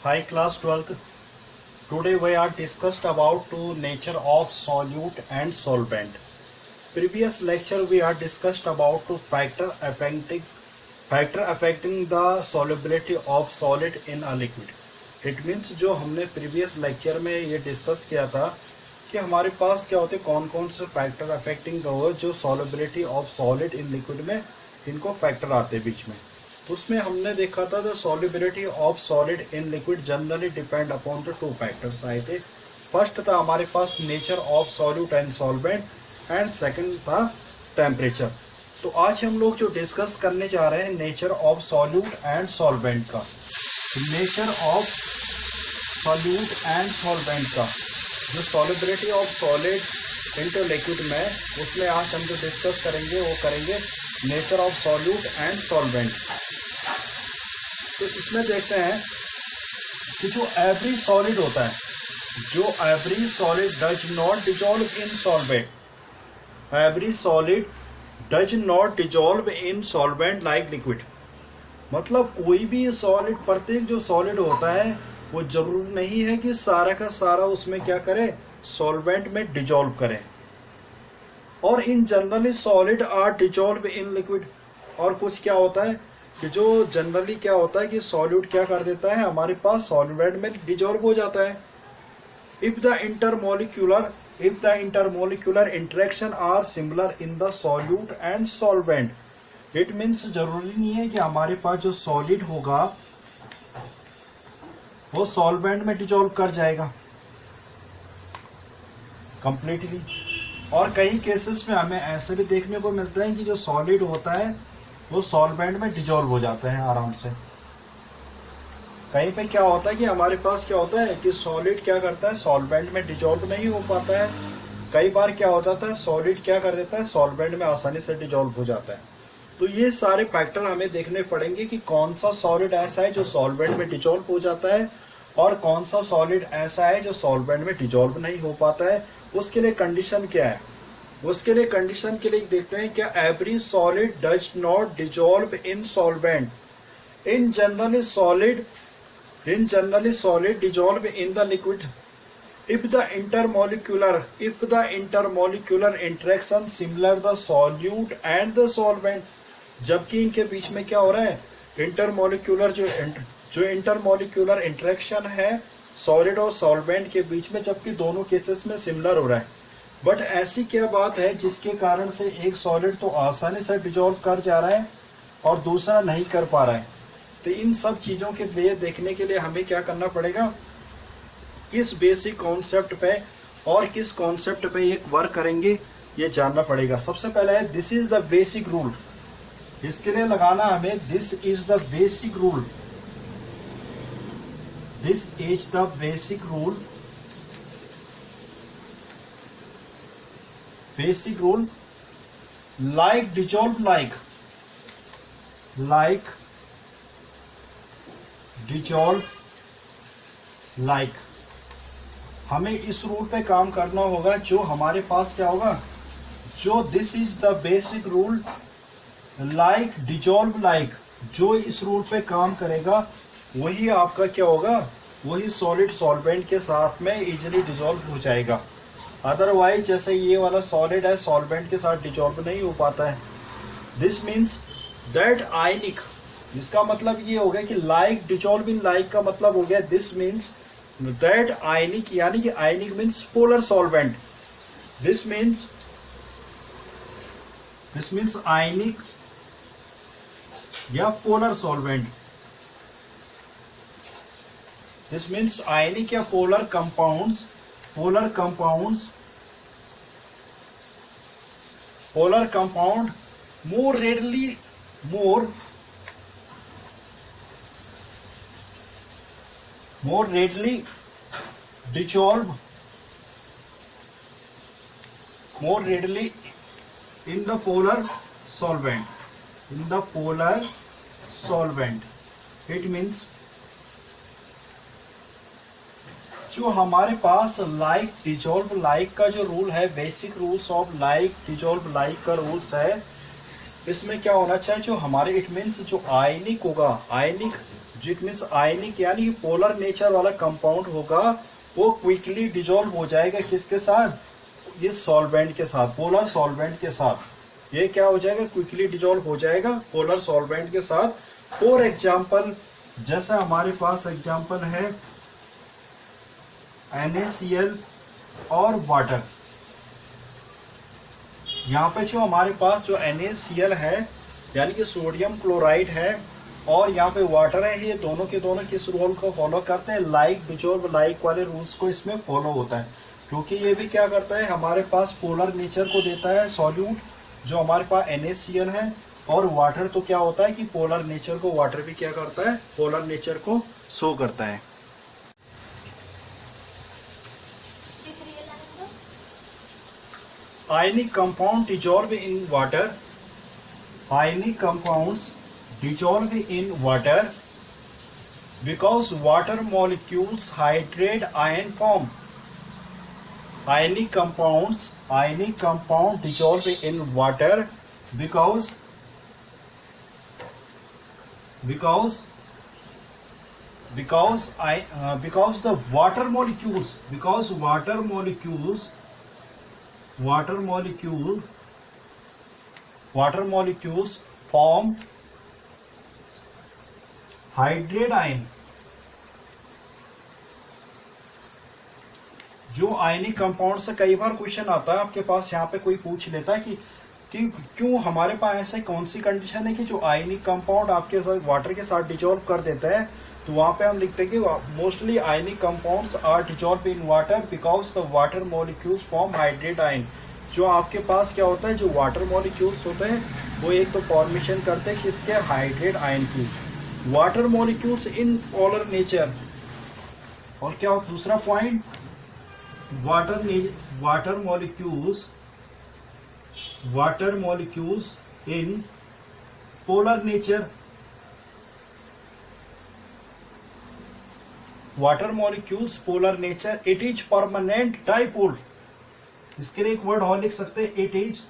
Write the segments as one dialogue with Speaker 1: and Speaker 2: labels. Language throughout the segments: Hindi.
Speaker 1: Hi class 12th. Today we are discussed about the nature of solute and solvent. Previous lecture we are discussed about the factor affecting the solubility of solid in a liquid. It means जो हमने previous lecture में ये discuss किया था कि हमारे पास क्या होते कौन कौन से factor affecting जो solubility of solid in liquid में इनको factor आते बीच में. तो उसमें हमने देखा था the solubility of solid in liquid generally depend upon the two factors आए थे. फर्स्ट था हमारे पास nature of solute and solvent and second था टेम्परेचर. तो आज हम लोग जो डिस्कस करने जा रहे हैं nature of solute and solvent का. Nature of solute and solvent का जो solubility of solid into liquid में उसमें आज हम जो डिस्कस करेंगे वो करेंगे nature of solute and solvent. तो इसमें देखते हैं कि जो एवरी सॉलिड होता है, जो every solid does not dissolve in solvent, every solid does not dissolve in solvent like liquid. मतलब कोई भी सॉलिड, प्रत्येक जो सॉलिड होता है वो जरूरी नहीं है कि सारा का सारा उसमें क्या करे, सॉल्वेंट में डिजॉल्व करे. और इन generally solid are dissolve in liquid. और कुछ क्या होता है कि जो जनरली क्या होता है कि सॉल्यूट क्या कर देता है, हमारे पास सॉल्वेंट में डिजॉल्व हो जाता है. If the intermolecular interaction are similar in the solute and solvent. It means जरूरी नहीं है कि हमारे पास जो सॉलिड होगा वो सॉल्वेंट में डिजॉल्व कर जाएगा कंप्लीटली. और कई केसेस में हमें ऐसे भी देखने को मिलता है कि जो सॉलिड होता है वो सॉल्वेंट में डिजॉल्व हो जाता है आराम से. कहीं पे क्या होता है कि हमारे पास क्या होता है कि सॉलिड क्या करता है, सॉल्वेंट में डिजॉल्व नहीं हो पाता है. कई बार क्या होता है सॉलिड क्या कर देता है, सॉल्वेंट में आसानी से डिजॉल्व हो जाता है. तो ये सारे फैक्टर हमें देखने पड़ेंगे कि कौन सा सॉलिड ऐसा है जो सॉल्वेंट में डिजॉल्व हो जाता है और कौन सा सॉलिड ऐसा है जो सॉल्वेंट में डिजॉल्व नहीं हो पाता है. उसके लिए कंडीशन क्या है, उसके लिए कंडीशन के लिए देखते हैं क्या every solid does not dissolve in solvent. In generally solid dissolve in the liquid if the intermolecular interaction similar the solute and the solvent. जबकि इनके बीच में क्या हो रहा है, इंटरमोलिक्यूलर जो इंटरमोलिक्यूलर इंटरेक्शन है सॉलिड और सॉल्वेंट के बीच में, जबकि दोनों केसेस में सिमिलर हो रहा है. बट ऐसी क्या बात है जिसके कारण से एक सॉलिड तो आसानी से डिजॉल्व कर जा रहा है और दूसरा नहीं कर पा रहा है. तो इन सब चीजों के लिए देखने के लिए हमें क्या करना पड़ेगा, किस बेसिक कॉन्सेप्ट पे और किस कॉन्सेप्ट पे ये वर्क करेंगे ये जानना पड़ेगा. सबसे पहले है this is the basic rule. इसके लिए लगाना हमें this is the basic rule. This is the basic rule. Basic rule like dissolve like dissolve like. हमें इस रूल पे काम करना होगा जो हमारे पास क्या होगा, जो this is the basic rule like dissolve like, जो इस रूल पे काम करेगा वही आपका क्या होगा, वही सॉलिड सॉल्वेंट के साथ में इजीली डिजॉल्व हो जाएगा. अदरवाइज जैसे ये वाला सॉलिड है सॉल्वेंट के साथ डिजॉल्व नहीं हो पाता है. दिस मीन्स दैट आयनिक, इसका मतलब ये हो गया कि लाइक डिजॉल्व इन लाइक का मतलब हो गया दिस मीन्स दैट आयनिक, यानी कि ionic means polar solvent. This means ionic या polar solvent. This means ionic या polar compounds more readily dissolve in the polar solvent. It means जो हमारे पास लाइक डिजॉल्व लाइक का जो रूल है, basic rules of like dissolve like का रूल्स है, इसमें क्या होना चाहिए, जो हमारे इट मीन्स जो आयनिक होगा, आयनिक जो इट मीन्स आयनिक यानी पोलर नेचर वाला कंपाउंड होगा वो क्विकली डिजोल्व हो जाएगा किसके साथ, इस सॉल्वेंट के साथ, पोलर सॉल्वेंट के साथ। ये क्या हो जाएगा, क्विकली डिजोल्व हो जाएगा पोलर सॉल्वेंट के साथ। फॉर एग्जाम्पल जैसा हमारे पास एग्जाम्पल है NaCl और वाटर। यहाँ पे जो हमारे पास जो NaCl है यानी कि सोडियम क्लोराइड है और यहाँ पे वाटर है, ये दोनों के दोनों किस रूल को फॉलो करते हैं, लाइक डिजोल्व लाइक वाले रूल्स को इसमें फॉलो होता है। क्योंकि ये भी क्या करता है, हमारे पास पोलर नेचर को देता है सॉल्यूट, जो हमारे पास NaCl है, और वाटर तो क्या होता है कि पोलर नेचर को, वाटर भी क्या करता है, पोलर नेचर को शो करता है। Ionic compound dissolve in water. Ionic compounds dissolve in water because water molecules hydrate ion form. Ionic compound dissolve in water because the water molecules form hydrate ion। जो आयनिक कंपाउंड से कई बार क्वेश्चन आता है आपके पास, यहाँ पे कोई पूछ लेता है कि क्यों हमारे पास ऐसे कौन सी कंडीशन है कि जो आयनिक कंपाउंड आपके साथ वाटर के साथ डिजोल्व कर देता है, तो वहां पे हम लिखते हैं कि mostly ionic compounds are dissolve in water because the water molecules form hydrate ion. जो आपके पास क्या होता है, जो वाटर मॉलिक्यूल्स होते हैं वो एक तो फॉर्मेशन करते हैं किसके, हाइड्रेट आयन की। Water molecules in polar nature, और क्या हो दूसरा point, water molecules in polar nature. Water molecules polar nature, it is permanent dipole. इसके लिए एक वर्ड और लिख सकते हैं, it is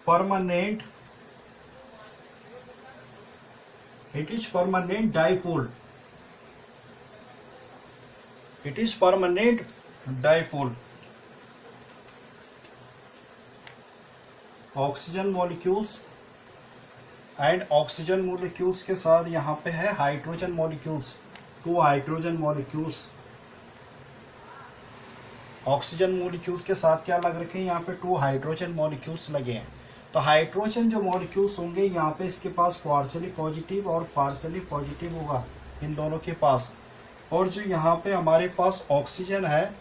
Speaker 1: permanent dipole. It is permanent dipole. Oxygen molecules and oxygen molecules के साथ यहाँ पे है hydrogen molecules, 2 hydrogen molecules. Oxygen molecules के साथ क्या लग रखे हैं, यहाँ पे 2 हाइड्रोजन मॉलिक्यूल्स लगे हैं। तो हाइड्रोजन जो मॉलिक्यूल्स होंगे यहाँ पे इसके पास पार्शियली पॉजिटिव और पार्शियली पॉजिटिव होगा इन दोनों के पास। और जो यहाँ पे हमारे पास ऑक्सीजन है,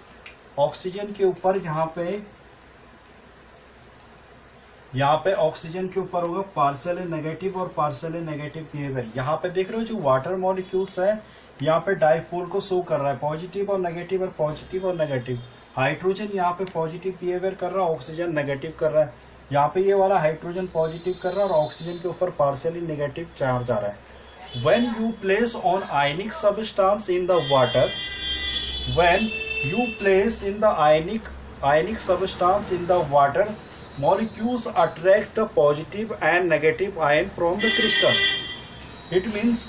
Speaker 1: ऑक्सीजन के ऊपर यहाँ पे ऑक्सीजन के ऊपर होगा पार्शियली नेगेटिव और पार्शियली नेगेटिव बिहेवियर। यहाँ पे देख रहे हो जो वाटर मॉलिक्यूल्स है यहाँ पे डाइपोल को शो कर रहा है, पॉजिटिव और नेगेटिव और पॉजिटिव और नेगेटिव। हाइड्रोजन यहाँ पे पॉजिटिव बिहेवियर कर रहा है, ऑक्सीजन नेगेटिव कर रहा है। यहाँ पे ये वाला हाइड्रोजन पॉजिटिव कर रहा है और ऑक्सीजन के ऊपर पार्शियली नेगेटिव चार्ज आ रहा है। When you place on ionic substance in the water, molecules attract positive and negative ion from the crystal. It means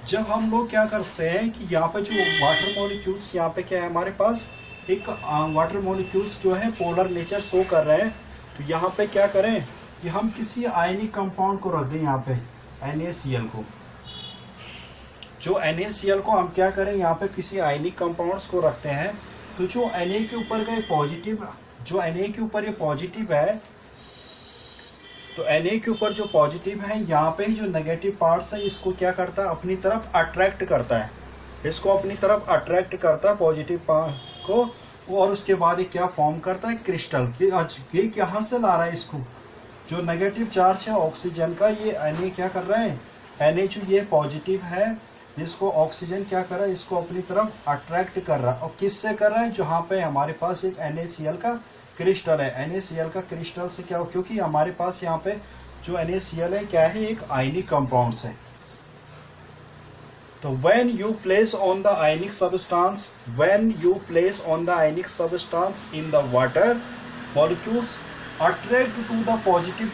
Speaker 1: जब हम लोग क्या करते हैं कि यहाँ पे जो वाटर मॉलिक्यूल्स, यहाँ पे क्या है हमारे पास एक वाटर मॉलिक्यूल्स जो है पोलर नेचर शो कर रहे हैं। तो यहाँ पे क्या करें कि हम किसी आयनिक कंपाउंड को रख दें, यहाँ पे NaCl को। जो NaCl को हम क्या करें, यहाँ पे किसी आयनिक कंपाउंड्स को रखते हैं। तो जो Na के ऊपर का पॉजिटिव, जो Na के ऊपर ये पॉजिटिव है, तो Na के ऊपर जो पॉजिटिव है यहाँ पे जो नेगेटिव पार्ट्स है इसको क्या करता है, अपनी तरफ अट्रैक्ट करता है, इसको अपनी तरफ अट्रैक्ट करता है पॉजिटिव पार्ट को। और उसके बाद ये क्या फॉर्म करता है, क्रिस्टल। ये कहाँ से ला रहा है इसको, जो नेगेटिव चार्ज है ऑक्सीजन का, ये Na क्या कर रहा है, Na जो ये पॉजिटिव है इसको ऑक्सीजन क्या कर रहा है, इसको अपनी तरफ अट्रैक्ट कर रहा है। और किससे कर रहा है, जहाँ पे हमारे पास एक NaCl का क्रिस्टल है। NaCl का क्रिस्टल से क्या हो, क्योंकि हमारे पास यहाँ पे जो NaCl है क्या है, एक आयनिक कंपाउंड है। तो when you place on the ionic substance in the water, molecules attract to the positive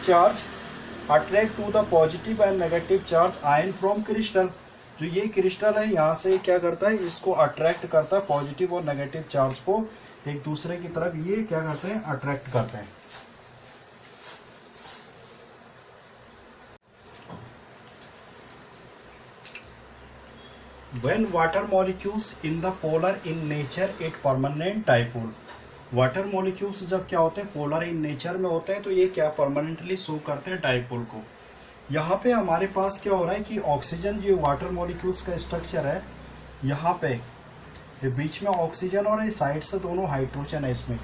Speaker 1: and negative charge ion from crystal। जो ये क्रिस्टल है यहाँ से क्या करता है, इसको अट्रैक्ट करता है, पॉजिटिव और नेगेटिव चार्ज को एक दूसरे की तरफ ये क्या करते हैं, अट्रैक्ट करते हैं। When water molecules in the polar in nature it permanent dipole। Water molecules जब क्या होते हैं, पोलर इन नेचर में होते हैं, तो ये क्या परमानेंटली शो करते हैं डाइपोल को। यहाँ पे हमारे पास क्या हो रहा है कि ऑक्सीजन, जो वाटर मॉलिक्यूल्स का स्ट्रक्चर है, यहाँ पे ये बीच में ऑक्सीजन और ये साइड से दोनों हाइड्रोजन है इसमें,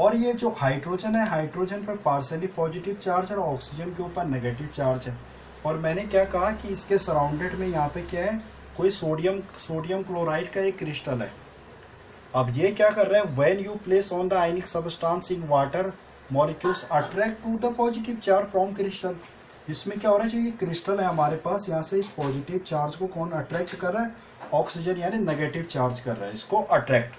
Speaker 1: और ये जो हाइड्रोजन है, हाइड्रोजन पे पार्शियली पॉजिटिव चार्ज है और ऑक्सीजन के ऊपर नेगेटिव चार्ज है। और मैंने क्या कहा कि इसके सराउंडेड में यहाँ पे क्या है, कोई सोडियम क्लोराइड का एक क्रिस्टल है। अब ये क्या कर रहा है, when you place on the ionic substance in water molecules attract to the positive charge from crystal. इसमें क्या हो रहा है, जो ये क्रिस्टल है हमारे पास, यहाँ से इस पॉजिटिव चार्ज को कौन अट्रैक्ट कर रहा है, ऑक्सीजन, यानी नेगेटिव चार्ज कर रहा है इसको अट्रैक्ट।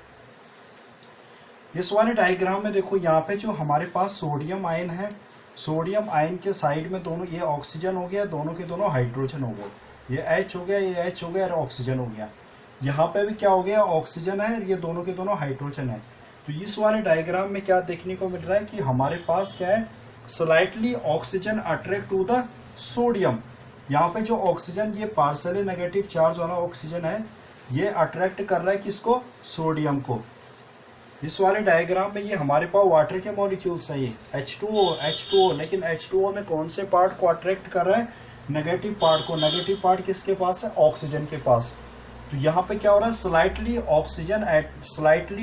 Speaker 1: इस वाले डायग्राम में देखो, यहाँ पे जो हमारे पास सोडियम आयन है, सोडियम आयन के साइड में दोनों, ये ऑक्सीजन हो गया, दोनों के दोनों हाइड्रोजन हो गए, ये H हो गया, ये H हो गया और ऑक्सीजन हो गया। यहाँ पे भी क्या हो गया, ऑक्सीजन है, ये दोनों के दोनों हाइड्रोजन है। तो इस वाले डायग्राम में क्या देखने को मिल रहा है कि हमारे पास क्या है, slightly oxygen attract to the sodium. यहाँ पे जो ऑक्सीजन, ये पार्शियली नेगेटिव चार्ज वाला ऑक्सीजन है, ये अट्रैक्ट कर रहा है किसको, सोडियम को। इस वाले डायग्राम में ये हमारे पास वाटर के मॉलिक्यूल्स है, ये H2O, लेकिन H2O में कौन से पार्ट को अट्रैक्ट कर रहा है, नेगेटिव पार्ट को। नेगेटिव पार्ट किसके पास है, ऑक्सीजन के पास। तो यहाँ पे क्या हो रहा है, slightly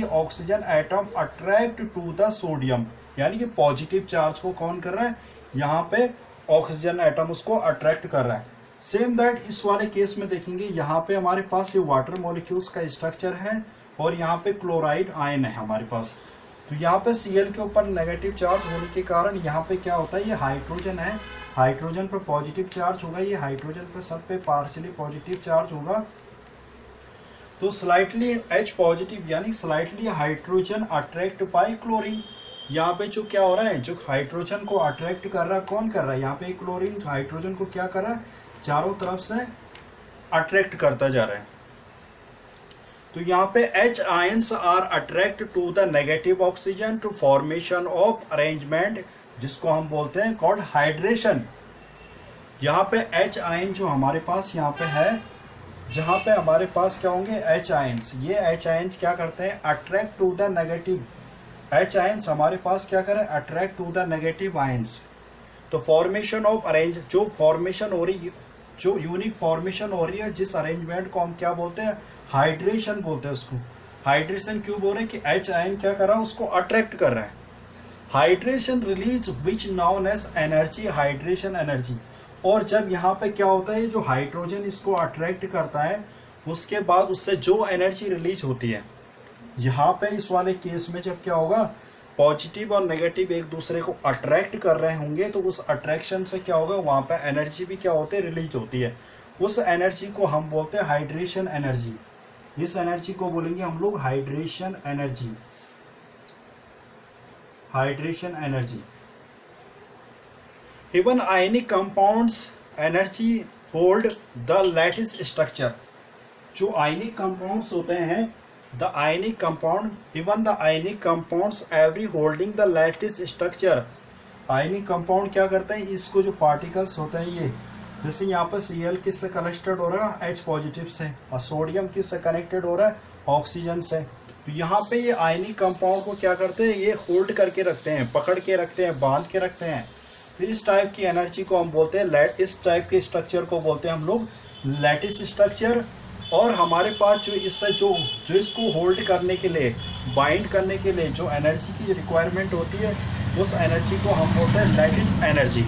Speaker 1: oxygen atom attract to the sodium, यानी कि पॉजिटिव चार्ज को कौन कर रहा है, यहाँ पे ऑक्सीजन एटम उसको अट्रैक्ट कर रहा है। सेम दैट इस वाले केस में देखेंगे, यहाँ पे हमारे पास ये वाटर मॉलिक्यूल्स का स्ट्रक्चर है और यहाँ पे क्लोराइड आयन है हमारे पास। तो यहाँ पे Cl के ऊपर नेगेटिव चार्ज होने के कारण यहाँ पे क्या होता है, ये हाइड्रोजन है, हाइड्रोजन पर पॉजिटिव चार्ज होगा, ये हाइड्रोजन पर सब पे पार्शियली पॉजिटिव चार्ज होगा। तो स्लाइटली H पॉजिटिव, यानी slightly hydrogen attract by chlorine. यहाँ पे जो क्या हो रहा है, जो हाइड्रोजन को अट्रैक्ट कर रहा है, कौन कर रहा है, यहाँ पे क्लोरीन हाइड्रोजन को क्या कर रहा है, चारों तरफ से अट्रैक्ट करता जा रहा है। तो यहाँ पे H ions are attract to the negative oxygen to formation of arrangement, जिसको हम बोलते हैं कॉल्ड हाइड्रेशन। यहाँ पे H आयन जो हमारे पास यहाँ पे है, जहाँ पे हमारे पास क्या होंगे, H आयंस, ये H आयंस क्या करते हैं, attract to the negative. H ions हमारे पास क्या करें, attract to the negative ions. तो फॉर्मेशन ऑफ अरेंज, जो फॉर्मेशन हो रही, जो यूनिक फॉर्मेशन हो रही है, जिस अरेंजमेंट को हम क्या बोलते हैं, हाइड्रेशन बोलते हैं उसको। हाइड्रेशन क्यों बोल रहे हैं कि H आयन क्या कर रहा है, उसको अट्रैक्ट कर रहा है। Hydration release which known as energy, hydration energy. और जब यहाँ पे क्या होता है, जो हाइड्रोजन इसको अट्रैक्ट करता है, उसके बाद उससे जो एनर्जी रिलीज होती है, यहाँ पे इस वाले केस में जब क्या होगा, पॉजिटिव और नेगेटिव एक दूसरे को अट्रैक्ट कर रहे होंगे, तो उस अट्रैक्शन से क्या होगा, वहाँ पे एनर्जी भी क्या होती है, रिलीज होती है। उस एनर्जी को हम बोलते हैं हाइड्रेशन एनर्जी। इस एनर्जी को बोलेंगे हम लोग hydration energy, hydration energy. Even ionic compounds energy hold the lattice structure. जो आयनिक कंपाउंड्स होते हैं, the ionic compound, even the ionic compounds every holding the lattice structure. Ionic compound क्या करते हैं, इसको जो पार्टिकल्स होते हैं, ये जैसे यहाँ पर Cl किससे कनेक्टेड हो रहा है, H पॉजिटिव से, और सोडियम किससे कनेक्टेड हो रहा है, ऑक्सीजन से। तो यहाँ पे ये आयनिक कंपाउंड को क्या करते हैं, ये होल्ड करके रखते हैं, पकड़ के रखते हैं, बांध के रखते हैं। तो इस टाइप की एनर्जी को हम बोलते हैं, इस टाइप के स्ट्रक्चर को बोलते हैं हम लोग लैटिस स्ट्रक्चर। और हमारे पास जो इससे जो इसको होल्ड करने के लिए, बाइंड करने के लिए जो एनर्जी की रिक्वायरमेंट होती है, उस एनर्जी को हम बोलते हैं lattice energy.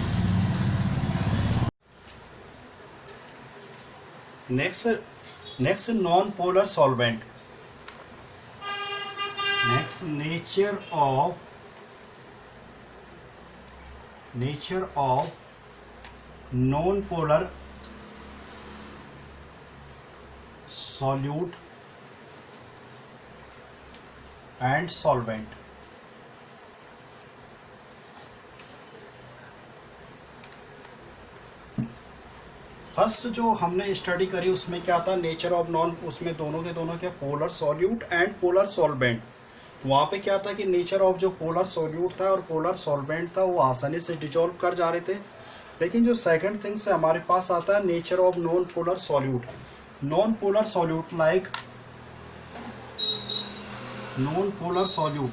Speaker 1: Next non polar solvent. Next nature of non polar solute and solvent। First जो हमने स्टडी करी उसमें क्या था, नेचर ऑफ नॉन, उसमें दोनों के दोनों क्या, polar solute and polar solvent. वहाँ पे क्या था कि नेचर ऑफ जो पोलर सॉल्यूट था और पोलर सॉल्वेंट था वो आसानी से डिजोल्व कर जा रहे थे। लेकिन जो सेकंड थिंग से हमारे पास आता है nature of non polar solute. Non polar solute like non polar solute,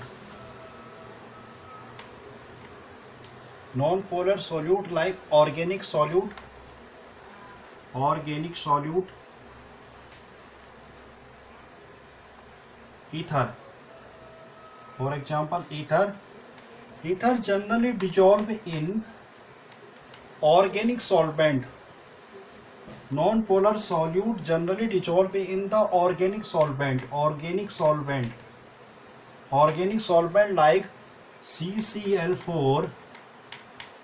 Speaker 1: non polar solute like organic solute, organic solute, ether, for example ether generally dissolve in organic solvent. Non-polar solute generally dissolve in the organic solvent, organic solvent like CCl4,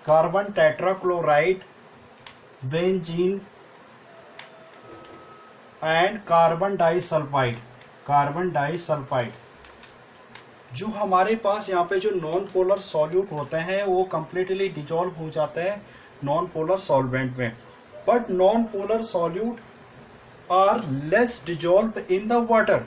Speaker 1: carbon tetrachloride, benzene and carbon disulfide, जो हमारे पास यहाँ पे जो नॉन पोलर सॉल्यूट होते हैं वो कंप्लीटली डिजोल्व हो जाते हैं नॉन पोलर सॉल्वेंट में, but non polar solute are less dissolve in the water.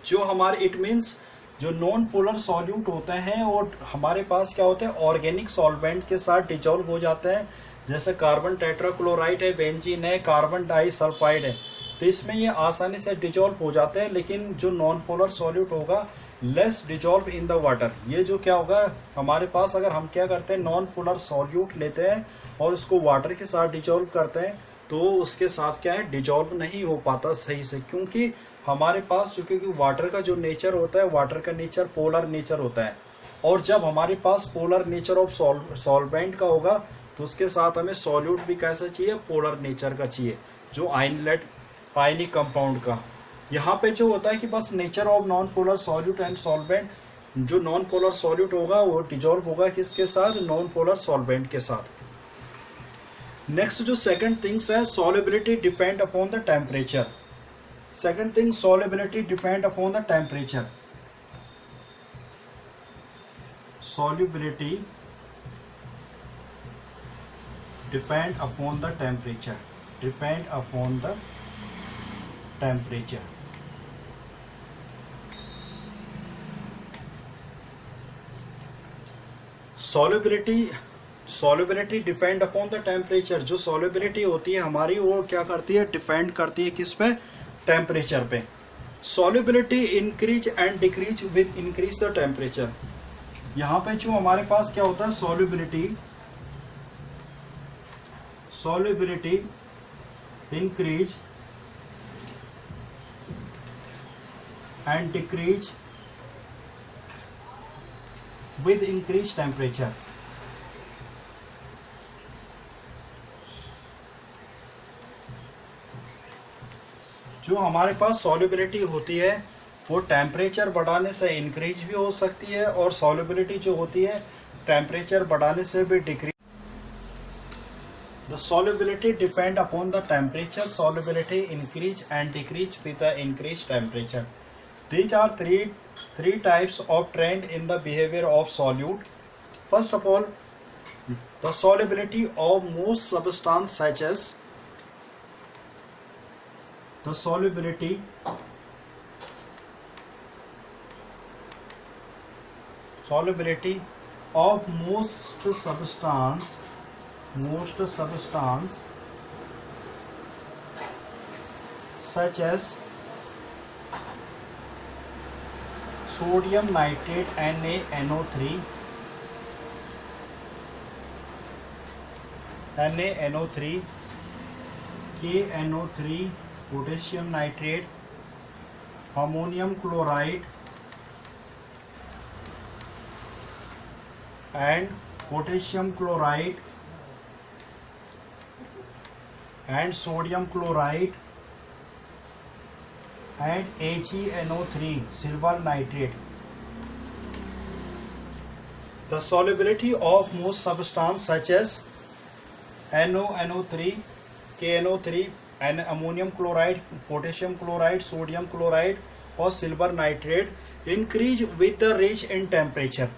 Speaker 1: जो हमारे इट मीन्स जो नॉन पोलर सॉल्यूट होते हैं वो हमारे पास क्या होते हैं, ऑर्गेनिक सॉल्वेंट के साथ डिजोल्व हो जाते हैं। जैसे कार्बन टेट्राक्लोराइड है, बेंजीन है, कार्बन डाइसल्फाइड है, तो इसमें ये आसानी से डिजोल्व हो जाते हैं। लेकिन जो नॉन पोलर सॉल्यूट होगा less dissolve in the water. ये जो क्या होगा हमारे पास, अगर हम क्या करते हैं नॉन पोलर सॉल्यूट लेते हैं और उसको वाटर के साथ डिजोल्व करते हैं तो उसके साथ क्या है, डिजोल्व नहीं हो पाता सही से, क्योंकि हमारे पास क्योंकि वाटर का जो नेचर होता है, वाटर का नेचर पोलर नेचर होता है। और जब हमारे पास पोलर नेचर ऑफ सॉल्वेंट का होगा तो उसके साथ हमें सॉल्यूट भी कैसा चाहिए, पोलर नेचर का चाहिए, जो आयनिक कंपाउंड का। यहाँ पे जो होता है कि बस nature of non polar solute and solvent, जो नॉन पोलर सॉल्यूट होगा वो डिजोल्व होगा किसके साथ, नॉन पोलर सॉल्वेंट के साथ। नेक्स्ट जो सेकंड थिंग्स है, solubility depend upon the temperature. Second thing, solubility depend upon the temperature. Solubility depend upon the temperature, depend upon the temperature. Solubility depend upon the temperature. जो सॉल्युबिलिटी होती है हमारी वो क्या करती है, डिपेंड करती है किस पे, टेम्परेचर पे। Solubility increase and decrease with increase the temperature. यहाँ पे जो हमारे पास क्या होता है, solubility increase and decrease with increased temperature। जो हमारे पास सॉल्युबिलिटी होती है वो टेम्परेचर बढ़ाने से इंक्रीज भी हो सकती है और सॉल्युबिलिटी जो होती है टेम्परेचर बढ़ाने से भी decrease. The solubility depend upon the temperature. Solubility increase and decrease with the increased temperature. These are three types of trend in the behavior of solute. First of all, the solubility of most substance such as the solubility of most substance such as sodium nitrate NaNO3, KNO3, potassium nitrate, ammonium chloride and potassium chloride and sodium chloride and HeNO3, silver nitrate. The solubility of most substance such as NO3, KNO3 and ammonium chloride, potassium chloride, sodium chloride or silver nitrate increase with the rise in temperature.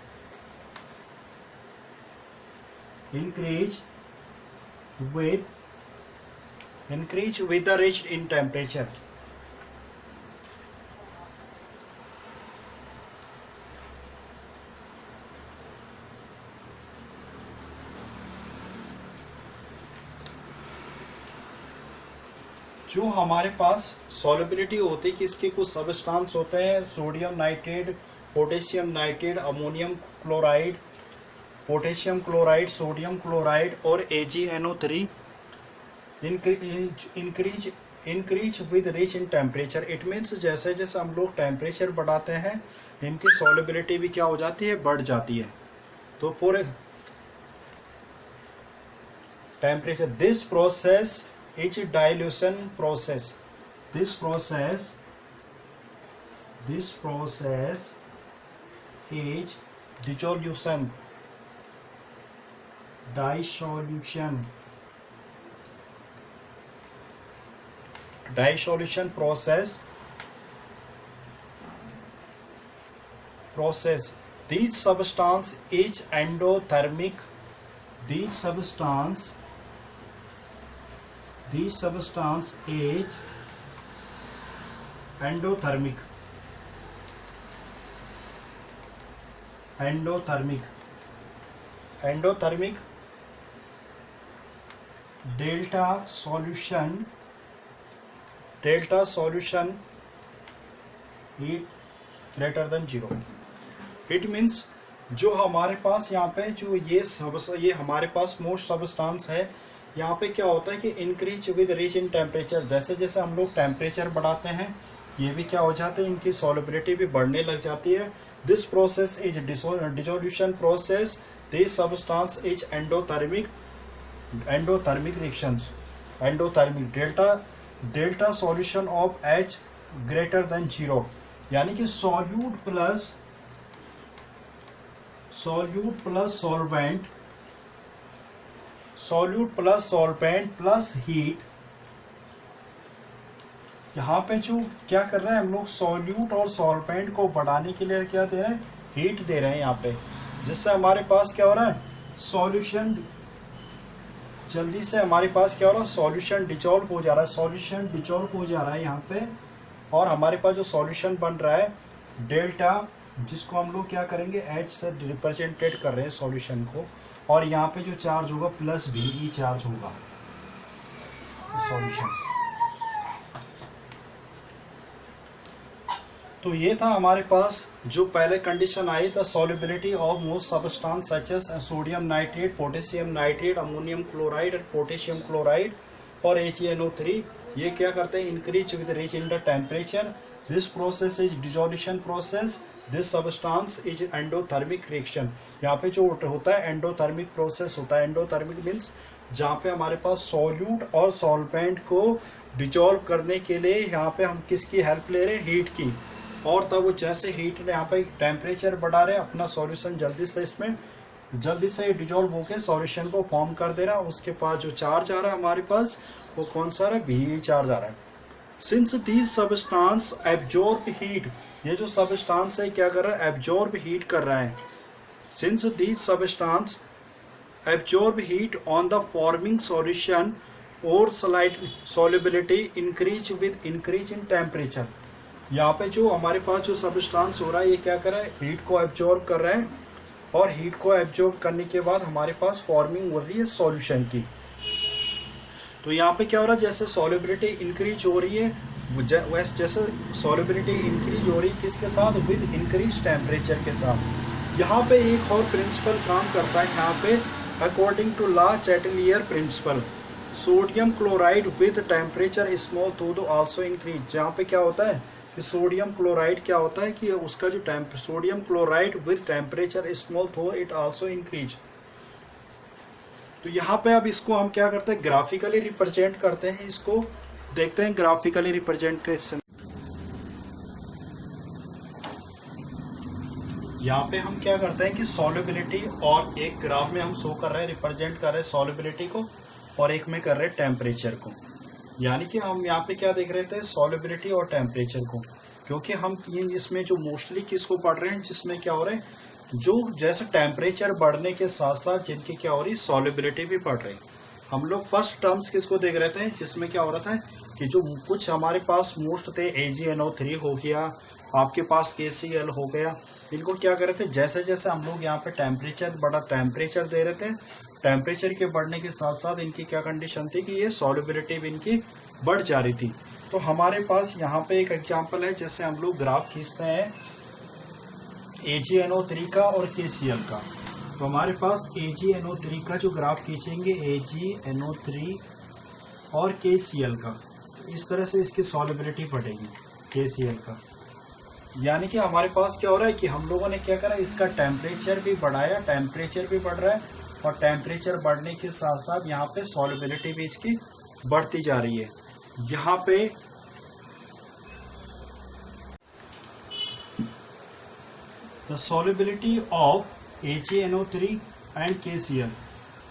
Speaker 1: Increase with increase with the range in temperature. जो हमारे पास सॉल्युबिलिटी होती है कि इसके कुछ सबस्टांस होते हैं, sodium nitrate, potassium nitrate, ammonium chloride, potassium chloride, sodium chloride और AgNO3 increase with range in temperature. It means जैसे जैसे हम लोग टेम्परेचर बढ़ाते हैं इनकी सॉल्युबिलिटी भी क्या हो जाती है, बढ़ जाती है। तो पूरे temperature, this process is dilution process. This process is dissolution process. These substance is endothermic. These substance is endothermic delta solution is greater than 0. It means जो हमारे पास यहाँ पे जो ये हमारे पास मोस्ट सबस्टांस है, यहाँ पे क्या होता है कि increase with range in temperature. जैसे जैसे हम लोग टेम्परेचर बढ़ाते हैं ये भी क्या हो जाते हैं, इनकी सॉल्युबिलिटी भी बढ़ने लग जाती है। This process is dissolution process. This substance is endothermic reactions. Endothermic delta solution of H greater than 0, यानी कि solute plus solvent plus heat. यहाँ पे जो क्या कर रहे हैं हम लोग, सॉल्यूट और सॉल्वेंट को बढ़ाने के लिए क्या दे रहे हैं, हीट दे रहे हैं यहाँ पे, जिससे हमारे पास क्या हो रहा है, सॉल्यूशन जल्दी से हमारे पास क्या हो रहा है, सॉल्यूशन डिजॉल्व हो जा रहा है यहाँ पे। और हमारे पास जो सॉल्यूशन बन रहा है डेल्टा, जिसको हम लोग क्या करेंगे, H से रिप्रेजेंटेड कर रहे हैं सॉल्यूशन को, और यहाँ पे जो चार्ज होगा प्लस VE चार्ज होगा सॉल्यूशन। तो ये था हमारे पास जो पहले कंडीशन आई था, solubility of most substance such as sodium nitrate, potassium nitrate, ammonium chloride और पोटेशियम क्लोराइड और HNO3। ये क्या करते हैं, increase with range in the temperature. This process is dissolution process. This substance is endothermic reaction. यहाँ पे जो होता है एंडोथर्मिक प्रोसेस होता है। एंडोथर्मिक मीन्स जहाँ पे हमारे पास सॉल्यूट और सॉल्वेंट को डिजोल्व करने के लिए यहाँ पे हम किसकी हेल्प ले रहे हैं, हीट की। और तब वो जैसे हीट ने यहाँ पे टेम्परेचर बढ़ा रहे हैं, अपना सॉल्यूशन जल्दी से डिजोल्व होकर सॉल्यूशन को फॉर्म कर दे रहा है। उसके पास जो चार्ज आ रहा है हमारे पास वो कौन सा है, VE चार्ज आ रहा है। Since these substance absorb heat, ये जो सबस्टेंस है क्या कर रहा है, एब्जॉर्ब हीट कर रहा है। Since these substance absorb heat on the forming solution और slight solubility increase with increase in temperature. यहाँ पे जो हमारे पास जो सबस्टेंस हो रहा है ये क्या कर रहा है, हीट को एब्जॉर्ब कर रहा है, और हीट को एब्जॉर्ब करने के बाद हमारे पास फॉर्मिंग हो रही है सॉल्यूशन की। तो यहाँ पे क्या हो रहा है, जैसे सॉल्युबिलिटी इंक्रीज हो रही है, वैसे जैसे सॉल्युबिलिटी इंक्रीज हो रही है किसके साथ, विद इंक्रीज टेम्परेचर के साथ। यहाँ पे एक और प्रिंसिपल काम करता है, यहाँ पे according to Le Chatelier principle, sodium chloride with temperature small तो आल्सो इंक्रीज। जहाँ पे क्या होता है कि सोडियम क्लोराइड क्या होता है कि उसका जो sodium chloride with temperature small तो इट आल्सो इंक्रीज। तो यहाँ पे अब इसको हम क्या करते हैं, ग्राफिकली रिप्रेजेंट करते हैं। इसको देखते हैं ग्राफिकली रिप्रेजेंटेशन। यहाँ पे हम क्या करते हैं कि सॉल्युबिलिटी, और एक ग्राफ में हम शो कर रहे हैं, रिप्रेजेंट कर रहे हैं सॉल्युबिलिटी को, और एक में कर रहे हैं टेम्परेचर को। यानी कि हम यहाँ पे क्या देख रहे थे, सॉल्युबिलिटी और टेम्परेचर को, क्योंकि हम इसमें जो मोस्टली किसको पढ़ रहे हैं, जिसमें क्या हो रहा है, जो जैसे टेम्परेचर बढ़ने के साथ साथ जिनकी क्या हो रही है, सॉल्युबिलिटी भी बढ़ रही है। हम लोग फर्स्ट टर्म्स किसको देख रहे थे, जिसमें क्या हो रहा था कि जो कुछ हमारे पास मोस्ट थे, AgNO3 हो गया, आपके पास KCl हो गया, इनको क्या कर रहे थे, जैसे जैसे हम लोग यहाँ पे टेम्परेचर बढ़ा, टेम्परेचर दे रहे थे, टेम्परेचर के बढ़ने के साथ साथ इनकी क्या कंडीशन थी कि ये सॉल्युबिलिटी भी इनकी बढ़ जा रही थी। तो हमारे पास यहाँ पे एक एग्जांपल है, जैसे हम लोग ग्राफ खींचते हैं AgNO3 का और KCl का। तो हमारे पास AgNO3 का जो ग्राफ खींचेंगे, AgNO3 और KCl का, तो इस तरह से इसकी सॉल्युबिलिटी बढ़ेगी KCl का। यानी कि हमारे पास क्या हो रहा है कि हम लोगों ने क्या करा, इसका टेम्परेचर भी बढ़ाया, टेम्परेचर भी बढ़ रहा है, और टेम्परेचर बढ़ने के साथ साथ यहाँ पे सॉल्युबिलिटी भी इसकी बढ़ती जा रही है। यहाँ पे the solubility of AgNO3 and KCl,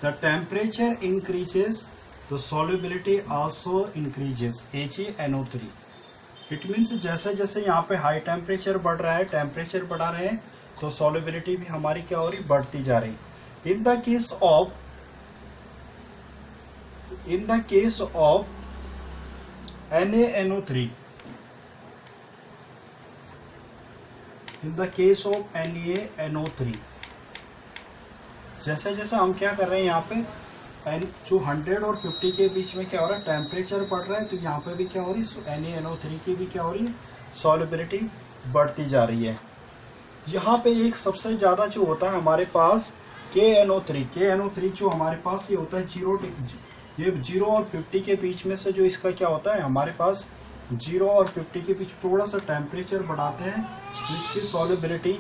Speaker 1: the temperature increases, the solubility also increases AgNO3। It means जैसे जैसे यहाँ पे हाई टेम्परेचर बढ़ रहा है, टेम्परेचर बढ़ा रहे हैं, तो सॉल्युबिलिटी भी हमारी क्या हो रही, बढ़ती जा रही। In the case of NaNO3, in the case of NaNO3, जैसे जैसे हम क्या कर रहे हैं यहाँ पे जो 100 और 50 के बीच में क्या हो रहा है, टेम्परेचर बढ़ रहा है, तो यहाँ पे भी क्या हो रही है, NaNO3 की भी क्या हो रही है, सॉल्युबिलिटी बढ़ती जा रही है। यहाँ पे एक सबसे ज़्यादा जो होता है हमारे पास KNO3 जो हमारे पास ये होता है 0 और 50 के बीच में से, जो इसका क्या होता है, हमारे पास 0 और 50 के बीच थोड़ा सा टेम्परेचर बढ़ाते हैं, इसकी सॉल्युबिलिटी,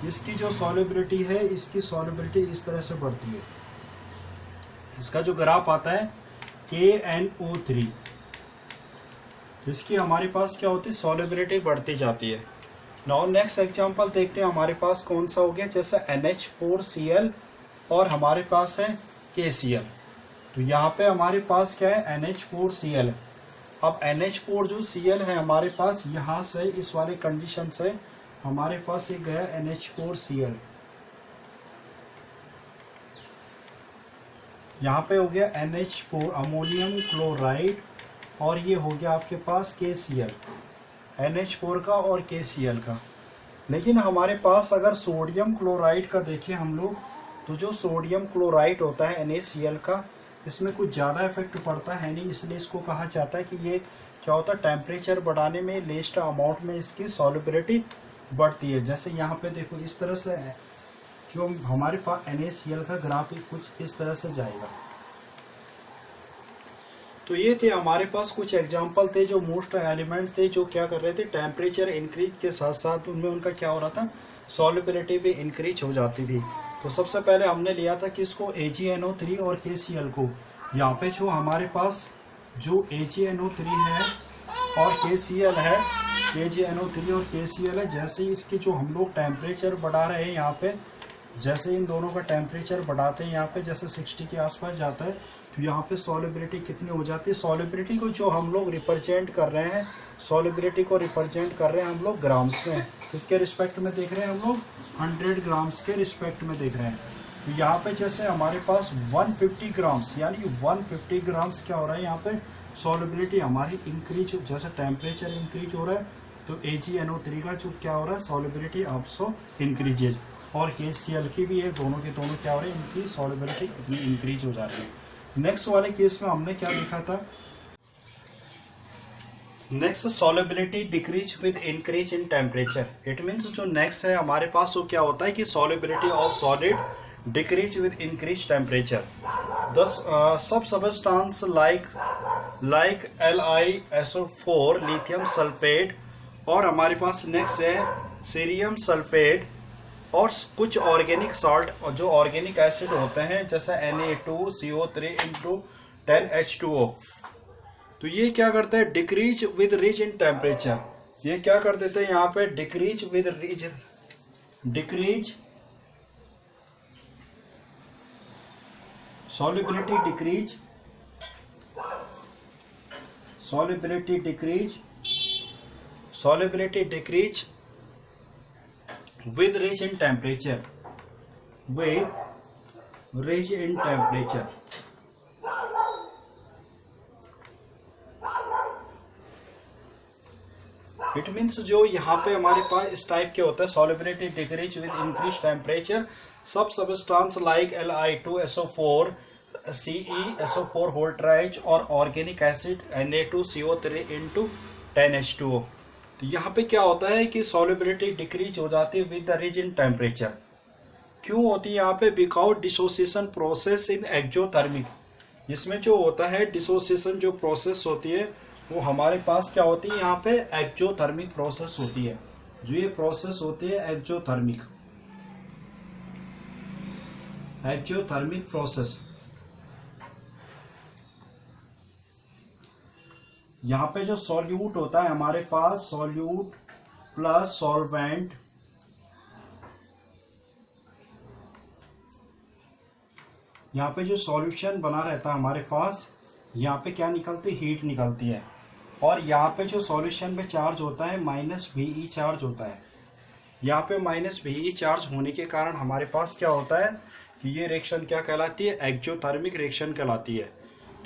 Speaker 1: इसकी जो सॉल्युबिलिटी है, इसकी सॉल्युबिलिटी इस तरह से बढ़ती है। इसका जो ग्राफ आता है KNO3, इसकी हमारे पास क्या होती है, सॉल्युबिलिटी बढ़ती जाती है। नाउ नेक्स्ट एग्जांपल देखते हैं, हमारे पास कौन सा हो गया, जैसे NH4Cl और हमारे पास है KCl। तो यहाँ पे हमारे पास क्या है, NH4Cl। अब NH4 जो Cl है हमारे पास, यहाँ से इस वाले कंडीशन से हमारे पास एक गया NH4Cl, यहाँ पे हो गया NH4 अमोनियम क्लोराइड, और ये हो गया आपके पास KCl, NH4 का और KCl का। लेकिन हमारे पास अगर सोडियम क्लोराइड का देखें हम लोग, तो जो सोडियम क्लोराइड होता है NaCl का, इसमें कुछ ज़्यादा इफेक्ट पड़ता है नहीं, इसलिए इसको कहा जाता है कि ये क्या होता है, टेम्परेचर बढ़ाने में लेस्ट अमाउंट में इसकी सॉल्युबिलिटी बढ़ती है। जैसे यहाँ पे देखो, इस तरह से जो हमारे पास NaCl का ग्राफ कुछ इस तरह से जाएगा। तो ये थे हमारे पास कुछ एग्जांपल थे, जो मोस्ट एलिमेंट थे जो क्या कर रहे थे, टेम्परेचर इंक्रीज के साथ साथ उनमें उनका क्या हो रहा था, सॉल्युबिलिटी भी इंक्रीज हो जाती थी। तो सबसे पहले हमने लिया था किसको, AgNO3 और KCl को। यहाँ पे जो हमारे पास जो AgNO3 है और KCl है, AgNO3 और KCl है, जैसे ही इसकी जो हम लोग टेम्परेचर बढ़ा रहे हैं यहाँ पे, जैसे इन दोनों का टेम्परेचर बढ़ाते हैं यहाँ पे, जैसे 60 के आसपास जाता है, तो यहाँ पे सॉल्युबिलिटी कितनी हो जाती है, सॉल्युबिलिटी को जो हम लोग रिप्रेजेंट कर रहे हैं, सॉल्युबिलिटी को रिप्रेजेंट कर रहे हैं हम लोग ग्राम्स में, इसके रिस्पेक्ट में देख रहे हैं हम लोग 100 ग्राम्स के रिस्पेक्ट में देख रहे हैं। तो यहाँ पे जैसे हमारे पास 150 ग्राम्स, यानी कि 150 ग्राम्स क्या हो रहा है, यहाँ पे सॉल्युबिलिटी हमारी इंक्रीज, जैसे टेम्परेचर इंक्रीज हो रहा है, तो AgNO3 का जो क्या हो रहा है, सॉल्युबिलिटी ऑल्सो इंक्रीजेज, और KCl की भी है, दोनों के दोनों क्या हो रहे हैं, इनकी सॉल्युबिलिटी इतनी इंक्रीज हो जा रही है। नेक्स्ट वाले केस में हमने क्या लिखा था, next solubility decrease with increase in temperature. It means जो नेक्स्ट है हमारे पास वो क्या होता है कि solubility of solid decrease with increase temperature. सब substance like LiSO4 lithium sulphate, और हमारे पास नेक्स्ट है सीरियम सल्फेट, और कुछ ऑर्गेनिक सॉल्ट और जो ऑर्गेनिक एसिड होते हैं, जैसे Na2CO3 × 10H2O। तो ये क्या करते हैं, decrease with reach in temperature. ये क्या कर देते हैं यहाँ पे, decrease with reach, decrease solubility decrease, solubility decrease, solubility decrease with rise in temperature, with rise in temperature। It means जो यहाँ पे हमारे पास इस टाइप के होता है, solubility decrease with increase temperature, सब सबस्टांस लाइक Li2SO4, CeSO4 होल ट्राइज और organic acid Na2CO3 into 10H2O। तो यहाँ पे क्या होता है कि सॉल्युबिलिटी डिक्रीज हो जाती है with the range in temperature. क्यों होती है यहाँ पे? Because dissociation process in exothermic, इसमें जो होता है डिसोसिएशन जो प्रोसेस होती है वो हमारे पास क्या होती है, यहाँ पे एक्सोथर्मिक प्रोसेस होती है। जो ये प्रोसेस होती है एक्सोथर्मिक प्रोसेस, यहाँ पे जो सॉल्यूट होता है हमारे पास, सॉल्यूट प्लस सॉल्वेंट, यहाँ पे जो सॉल्यूशन बना रहता है हमारे पास, यहाँ पे क्या निकलती है? हीट निकलती है। और यहाँ पे जो सॉल्यूशन पे चार्ज होता है -VE चार्ज होता है। यहाँ पे -VE चार्ज होने के कारण हमारे पास क्या होता है कि ये रिएक्शन क्या कहलाती है? एक्सोथर्मिक रिएक्शन कहलाती है।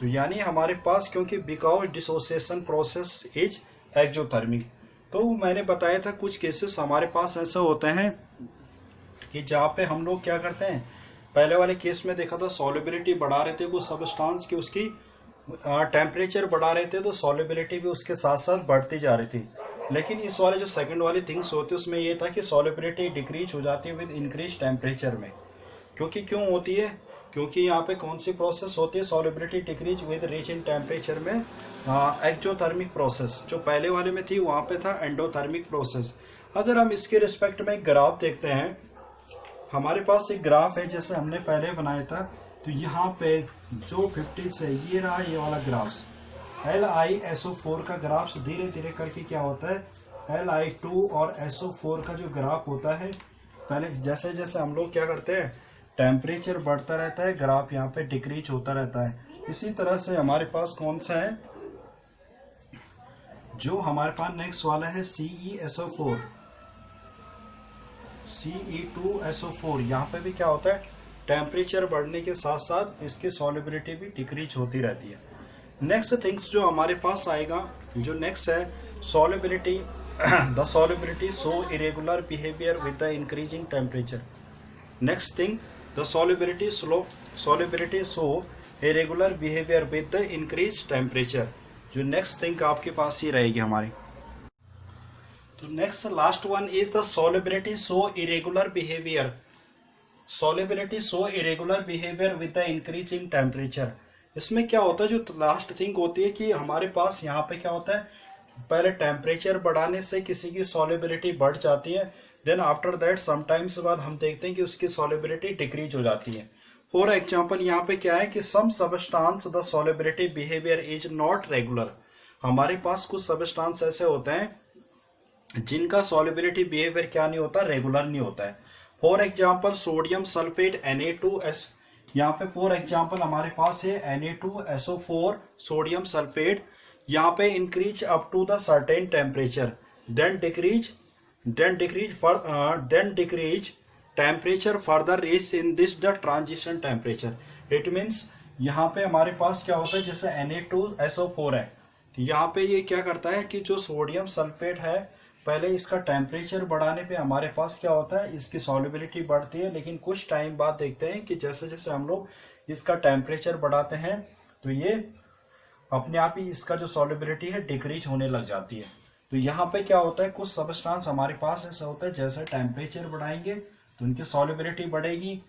Speaker 1: तो यानी हमारे पास, क्योंकि because dissociation process is exothermic, तो मैंने बताया था कुछ केसेस हमारे पास ऐसे होते हैं कि जहाँ पे हम लोग क्या करते हैं, पहले वाले केस में देखा था सॉल्युबिलिटी बढ़ा रहे थे वो सबस्टांस की, उसकी टेम्परेचर बढ़ा रहे थे तो सॉल्युबिलिटी भी उसके साथ साथ बढ़ती जा रही थी। लेकिन इस वाले जो सेकंड वाली थिंग्स होती है उसमें ये था कि सॉल्युबिलिटी डिक्रीज हो जाती है विद इंक्रीज टेम्परेचर में। क्योंकि क्यों होती है? क्योंकि यहाँ पे कौन सी प्रोसेस होती है? Solubility decrease with reach in temperature में एक्सोथर्मिक प्रोसेस। जो पहले वाले में थी वहाँ पे था एंडोथर्मिक प्रोसेस। अगर हम इसके रिस्पेक्ट में एक ग्राफ देखते हैं, हमारे पास एक ग्राफ है जैसे हमने पहले बनाया था, तो यहाँ पे जो 50 से ये रहा ये वाला ग्राफ्स, LiSO4 का ग्राफ्स धीरे धीरे करके क्या होता है Li2 और SO4 का जो ग्राफ होता है, पहले जैसे जैसे हम लोग क्या करते हैं, टेम्परेचर बढ़ता रहता है, ग्राफ यहाँ पे डिक्रीज होता रहता है। इसी तरह से हमारे पास कौन सा है, जो हमारे पास नेक्स्ट वाला है CeSO4, Ce2SO4, यहाँ पे भी क्या होता है, टेम्परेचर बढ़ने के साथ साथ इसकी सॉल्युबिलिटी भी डिक्रीज होती रहती है। नेक्स्ट थिंग्स जो हमारे पास आएगा, जो नेक्स्ट है solubility, the solubility so irregular behaviour with the increasing temperature. Next thing, the solubility so irregular behaviour with the increase temperature. जो नेक्स्ट थिंग आपके पास ही रहेगी हमारी। तो next last one is the solubility so irregular behaviour. Solubility so irregular behaviour with the increasing temperature. इसमें क्या होता है, जो लास्ट थिंग होती है कि हमारे पास यहाँ पे क्या होता है, पहले टेम्परेचर बढ़ाने से किसी की सॉल्युबिलिटी बढ़ जाती है, देन आफ्टर दैट समटाइम्स बाद हम देखते हैं कि उसकी सॉल्युबिलिटी डिक्रीज हो जाती है। फॉर एग्जाम्पल यहाँ पे क्या है कि some substance the solubility behaviour is not regular. हमारे पास कुछ सबस्टांस ऐसे होते हैं जिनका सॉल्युबिलिटी बिहेवियर क्या नहीं होता, रेगुलर नहीं होता है। For example sodium sulphate Na2S, यहाँ पे फॉर एग्जाम्पल हमारे पास है Na2SO4 सोडियम सल्फेट, यहाँ पे increase up to the certain temperature, then decrease temperature further reach in this the transition temperature. It means यहाँ पे हमारे पास क्या होता है, जैसे Na2SO4 है, तो यहाँ पे ये क्या करता है कि जो सोडियम सल्फेट है, पहले इसका टेम्परेचर बढ़ाने पे हमारे पास क्या होता है, इसकी सॉल्युबिलिटी बढ़ती है, लेकिन कुछ टाइम बाद देखते हैं कि जैसे जैसे हम लोग इसका टेम्परेचर बढ़ाते हैं तो ये अपने आप ही इसका जो सॉल्युबिलिटी है डिक्रीज होने लग जाती है। तो यहाँ पे क्या होता है, कुछ सबस्टांस हमारे पास ऐसा होता है जैसे टेम्परेचर बढ़ाएंगे तो उनकी सॉल्युबिलिटी बढ़ेगी।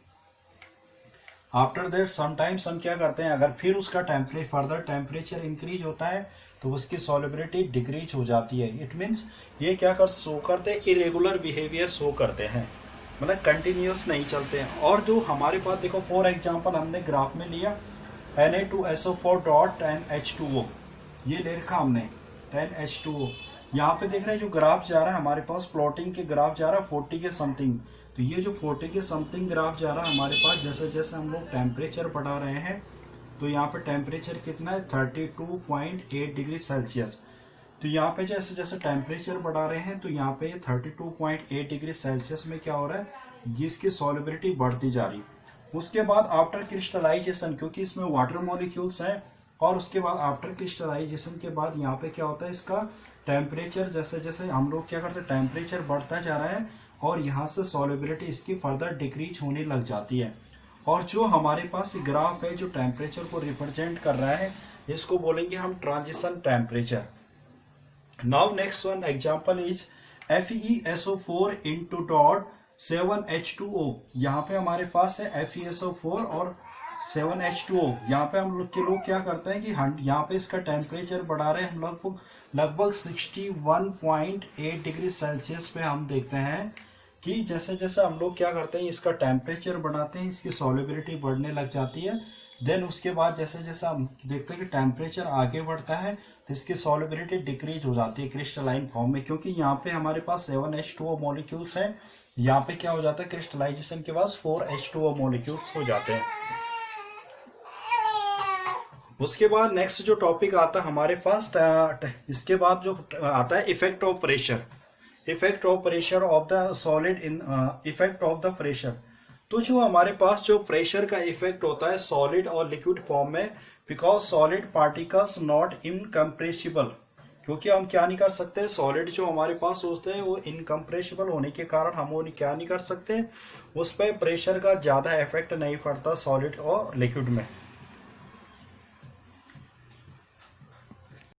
Speaker 1: आफ्टर दैट समटाइम्स हम क्या करते हैं, अगर फिर उसका फर्दर टेम्परेचर इंक्रीज होता है तो उसकी सॉल्युबिलिटी डिक्रीज हो जाती है। इट मीन्स ये क्या शो करते हैं, इरेगुलर बिहेवियर शो करते हैं, मतलब कंटिन्यूस नहीं चलते हैं। और जो हमारे पास देखो फॉर एग्जांपल हमने ग्राफ में लिया Na2SO4 डॉट 10H2O, ये ले रखा हमने 10H2O। यहाँ पे देख रहे हैं जो ग्राफ जा रहा है हमारे पास, प्लॉटिंग के ग्राफ जा रहा है 40 के समथिंग। तो ये जो 40 के समथिंग ग्राफ जा रहा है हमारे पास, जैसे जैसे हम लोग टेम्परेचर बढ़ा रहे हैं तो यहाँ पे टेम्परेचर कितना है, 32.8 डिग्री सेल्सियस। तो यहाँ पे जैसे जैसे टेम्परेचर बढ़ा रहे हैं तो यहाँ पे 32.8 डिग्री सेल्सियस में क्या हो रहा है, इसकी सॉल्युबिलिटी बढ़ती जा रही है। उसके बाद आफ्टर क्रिस्टलाइजेशन, क्योंकि इसमें वाटर मॉलिक्यूल्स हैं, और उसके बाद आफ्टर क्रिस्टलाइजेशन के बाद यहाँ पे क्या होता है, इसका टेम्परेचर जैसे जैसे हम लोग क्या करते हैं, टेम्परेचर बढ़ता जा रहा है और यहाँ से सॉल्युबिलिटी इसकी फर्दर डिक्रीज होने लग जाती है। और जो हमारे पास ग्राफ है जो टेम्परेचर को रिप्रेजेंट कर रहा है, इसको बोलेंगे हम transition temperature. Now next one example is FeSO4 into dot 7H2O। यहाँ पे हमारे पास है FeSO4 और 7H2O। यहाँ पे हम लोग क्या करते हैं कि यहाँ पे इसका टेम्परेचर बढ़ा रहे हैं हम लगभग 61.8 डिग्री सेल्सियस पे हम देखते हैं कि जैसे जैसे हम लोग क्या करते हैं, इसका टेम्परेचर बढ़ाते हैं, इसकी सॉल्युबिलिटी बढ़ने लग जाती है। देन उसके बाद जैसे जैसे हम देखते हैं कि टेम्परेचर आगे बढ़ता है तो इसकी सॉल्युबिलिटी डिक्रीज हो जाती है क्रिस्टलाइन फॉर्म में, क्योंकि यहाँ पे हमारे पास 7H2O मॉलिक्यूल्स हैं। यहाँ पे क्या हो जाता है, क्रिस्टलाइजेशन के बाद 4H2O मॉलिक्यूल्स हो जाते हैं। उसके बाद नेक्स्ट जो टॉपिक आता है हमारे पास, इसके बाद जो आता है effect of pressure. Effect of pressure of the solid in effect of the pressure. तो जो हमारे पास जो प्रेशर का इफेक्ट होता है सॉलिड और लिक्विड फॉर्म में, because solid particles not incompressible, क्योंकि हम क्या नहीं कर सकते, सॉलिड जो हमारे पास होते हैं वो इनकम्प्रेसिबल होने के कारण हम वो क्या नहीं कर सकते, उस पर प्रेशर का ज्यादा इफेक्ट नहीं पड़ता सॉलिड और लिक्विड में।